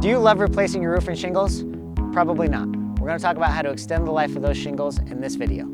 Do you love replacing your roof and shingles? Probably not. We're going to talk about how to extend the life of those shingles in this video.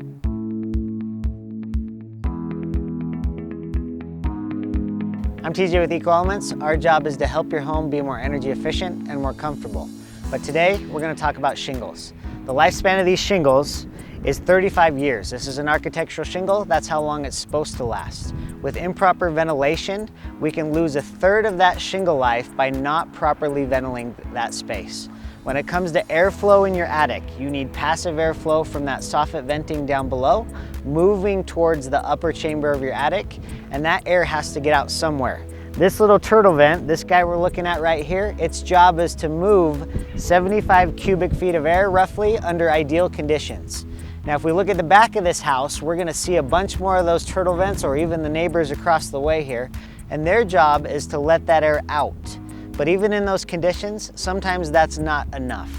I'm TJ with Eco Elements. Our job is to help your home be more energy efficient and more comfortable. But today we're going to talk about shingles. The lifespan of these shingles is 35 years. This is an architectural shingle. That's how long it's supposed to last. With improper ventilation, we can lose a third of that shingle life by not properly ventilating that space. When it comes to airflow in your attic, you need passive airflow from that soffit venting down below, moving towards the upper chamber of your attic, and that air has to get out somewhere. This little turtle vent, this guy we're looking at right here, its job is to move 75 cubic feet of air roughly under ideal conditions. Now, if we look at the back of this house, we're gonna see a bunch more of those turtle vents, or even the neighbors across the way here, and their job is to let that air out. But even in those conditions, sometimes that's not enough.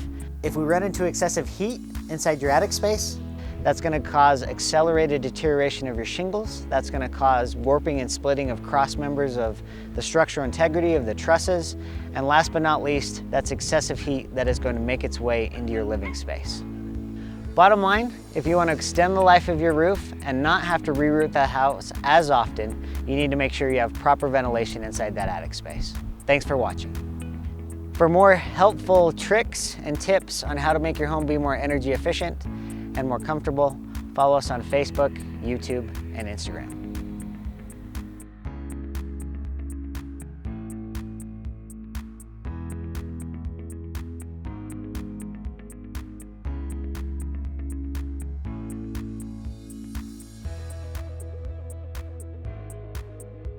If we run into excessive heat inside your attic space, that's gonna cause accelerated deterioration of your shingles. That's gonna cause warping and splitting of cross members of the structural integrity of the trusses. And last but not least, that's excessive heat that is going to make its way into your living space. Bottom line, if you want to extend the life of your roof and not have to reroute that house as often, you need to make sure you have proper ventilation inside that attic space. Thanks for watching. For more helpful tricks and tips on how to make your home be more energy efficient and more comfortable, follow us on Facebook, YouTube, and Instagram.